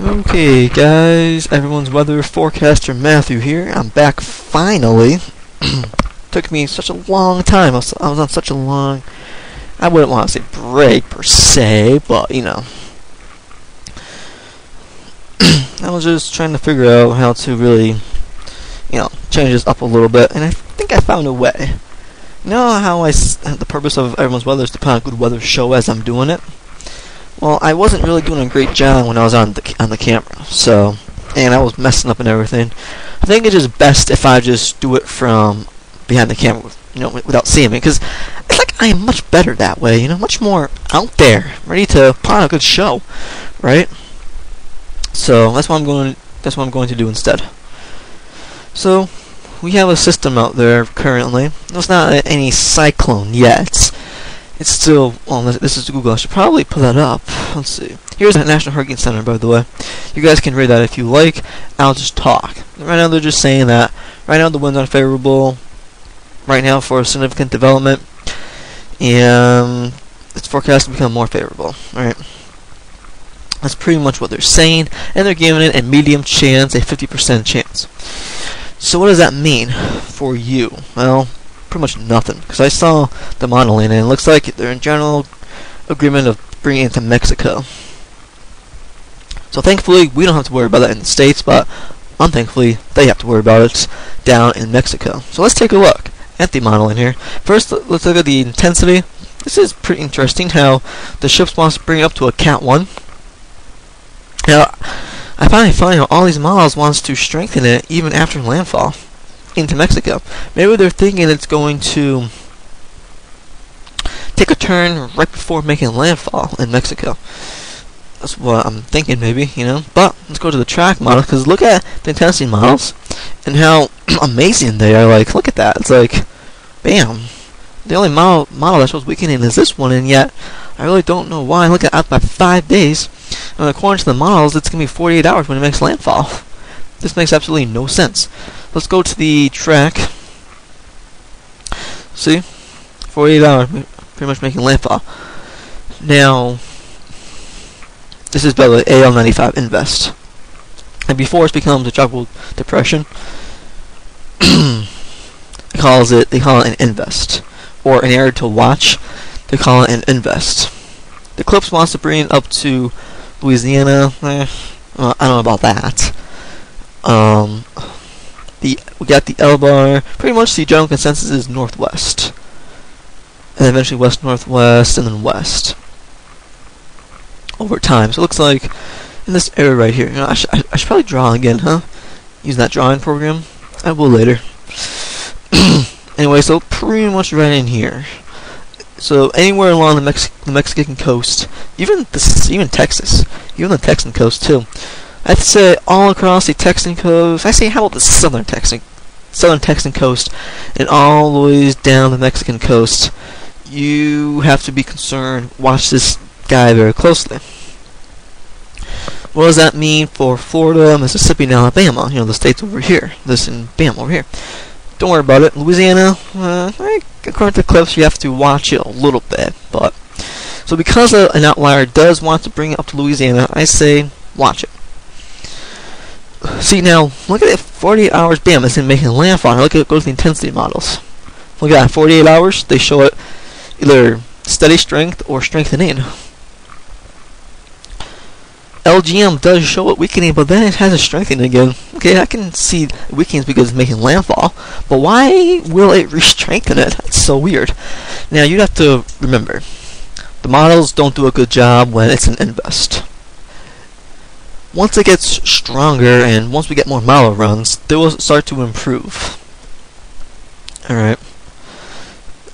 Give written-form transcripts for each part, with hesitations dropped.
Okay, guys, everyone's weather forecaster Matthew here. I'm back finally. Took me such a long time. I was on such a long, I wouldn't want to say break per se, but you know, I was just trying to figure out how to really, change this up a little bit, and I think I found a way. You know how the purpose of everyone's weather is to put on a good weather show as I'm doing it. Well, I wasn't really doing a great job when I was on the camera, so, and I was messing up and everything. I think it's just best if I just do it from behind the camera, without seeing me, because it's like I am much better that way, much more out there, ready to put on a good show, right? So that's what I'm going to do instead. So we have a system out there currently. It's not any cyclone yet. It's still, well, this is Google. I should probably put that up. Let's see. Here's the National Hurricane Center, by the way. You guys can read that if you like. I'll just talk. Right now, they're just saying that right now the wind's unfavorable. Right now for significant development, and it's forecast to become more favorable. All right. That's pretty much what they're saying, and they're giving it a medium chance, a 50% chance. So what does that mean for you? Well, pretty much nothing, because I saw the modeling and it looks like they're in general agreement of bringing it to Mexico. So thankfully we don't have to worry about that in the States, but unthankfully they have to worry about it down in Mexico. So let's take a look at the modeling here. First, let's look at the intensity. This is pretty interesting how the ship wants to bring it up to a Cat 1. Now, I finally find how all these models wants to strengthen it even after landfall into Mexico. Maybe they're thinking it's going to take a turn right before making landfall in Mexico. That's what I'm thinking, maybe, But let's go to the track model, because look at the intensity models and how amazing they are. Like, look at that. It's like, bam. The only model that shows weakening is this one, and yet I really don't know why. Look at out by 5 days. And according to the models, it's going to be 48 hours when it makes landfall. This makes absolutely no sense. Let's go to the track. See? 48 hours, pretty much making landfall. Now, this is by the AL95 Invest. And before it becomes a tropical depression, they call it an invest. Or an area to watch, they call it an invest. The Eclipse wants to bring it up to Louisiana. I don't know about that. We got the L-bar. Pretty much the general consensus is northwest, and then eventually west-northwest, and then west over time. So it looks like in this area right here. I should probably draw again, huh? Use that drawing program. I will later. Anyway, so pretty much right in here. So anywhere along the Mexican coast, even Texas, even the Texan coast too. I'd say all across the Texan coast. I say how about the southern Texan coast, and all the way down the Mexican coast. You have to be concerned. Watch this guy very closely. What does that mean for Florida, Mississippi, and Alabama? The states over here. This and Bam over here. Don't worry about it. Louisiana, according to Clips, you have to watch it a little bit. But so because an outlier does want to bring it up to Louisiana, I say watch it. See now, look at it. 48 hours, bam, it's making landfall. Now go to the intensity models. Look at that. 48 hours, they show it either steady strength or strengthening. LGM does show it weakening, but then it has a strengthening again. Okay, I can see weakening because it's making landfall, but why will it re-strengthen it? That's so weird. Now, you have to remember, the models don't do a good job when it's an invest. Once it gets stronger, and once we get more model runs, they will start to improve. Alright.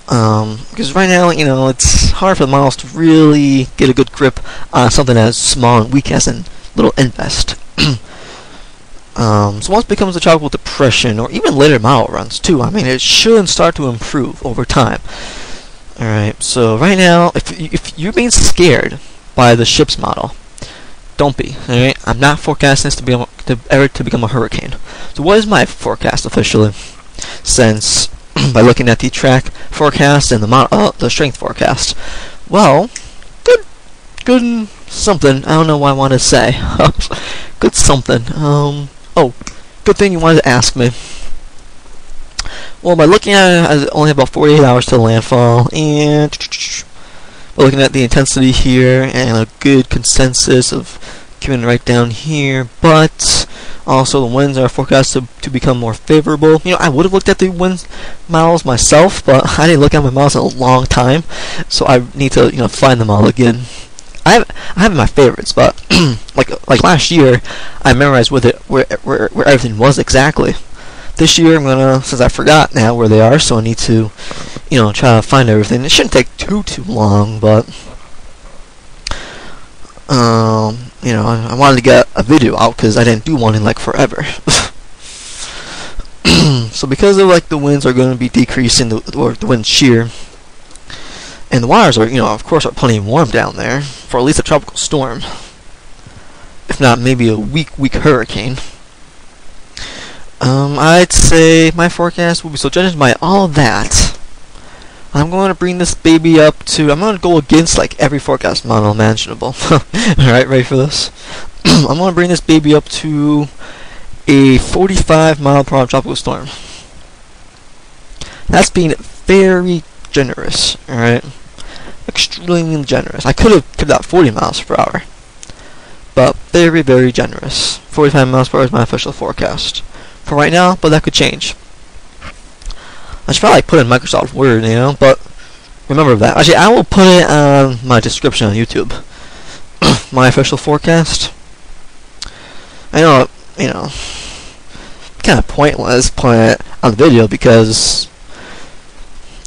Because right now, it's hard for the models to really get a good grip on something as small and weak as a little invest. So once it becomes a tropical depression, or even later model runs too, it should start to improve over time. Alright, so right now, if you're being scared by the ship's model, don't be. Alright, I'm not forecasting this to become a hurricane. So what is my forecast officially? Since by looking at the track forecast and the strength forecast, well, good something. I don't know what I want to say. Good something. Oh, good thing you wanted to ask me. Well, by looking at it, I only have about 48 hours to landfall, and we're looking at the intensity here and a good consensus of keeping it right down here, but also the winds are forecasted to become more favorable. You know, I would have looked at the wind models myself, but I didn't look at my models in a long time, so I need to, you know, find them all again. I have my favorites, but like last year, I memorized with it where everything was exactly. This year, I'm gonna, since I forgot now where they are, so I need to, you know, try to find everything. It shouldn't take too long, but you know, I wanted to get a video out because I didn't do one in like forever. So because of like the winds are going to be decreasing, or the wind shear, and the waters are, you know, of course, are plenty warm down there for at least a tropical storm, if not maybe a weak hurricane. I'd say my forecast will be so judged by all of that. I'm going to bring this baby up to, I'm going to go against like every forecast model imaginable. Alright, ready for this? I'm going to bring this baby up to a 45 mile per hour tropical storm. That's being very generous, alright? Extremely generous. I could have kept that 40 miles per hour, but very, very generous. 45 miles per hour is my official forecast for right now, but that could change. I should probably put in Microsoft Word, you know, but remember that. Actually, I will put it on my description on YouTube. My official forecast. I know, you know, kind of pointless putting it on the video because,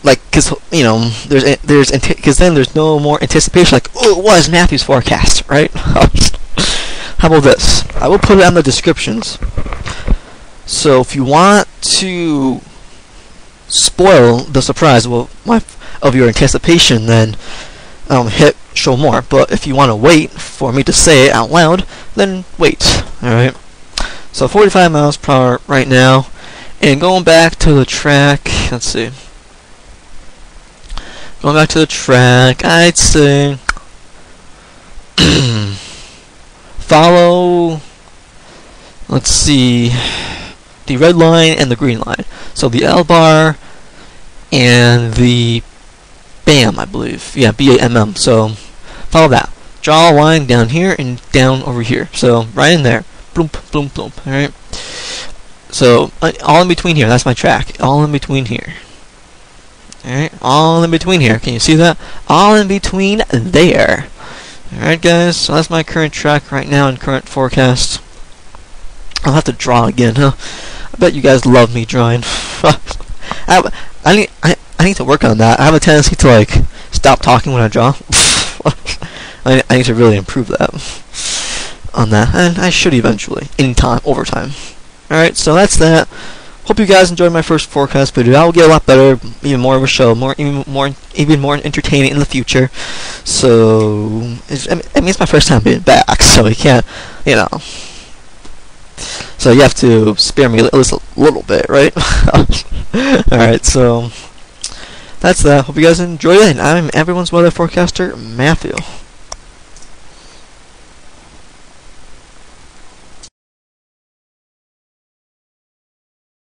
like, cause you know, because then there's no more anticipation. Like, oh, what is Matthew's forecast, right? How about this? I will put it on the descriptions. So if you want to spoil the surprise of your anticipation, then hit show more. But if you want to wait for me to say it out loud, then wait. Alright, so 45 miles per hour right now, and going back to the track, let's see, going back to the track, I'd say follow, let's see, the red line and the green line. So the L bar and the BAM, I believe. Yeah, BAMM. So follow that. Draw a line down here and down over here. So right in there. Bloop, bloop, bloop. Alright. So all in between here. That's my track. All in between here. Alright. All in between here. Can you see that? All in between there. Alright, guys. So that's my current track right now and current forecast. I'll have to draw again, huh? I bet you guys love me drawing. I need to work on that. I have a tendency to like stop talking when I draw. I need to really improve that on that, and I should eventually over time. Alright, so that's that. Hope you guys enjoyed my first forecast video. I will get a lot better, even more of a show, even more entertaining in the future. So I mean, it's my first time being back, so you can't, you know. So you have to spare me at least a little bit, right? Alright, so that's that. Hope you guys enjoyed it, and I'm everyone's weather forecaster, Matthew.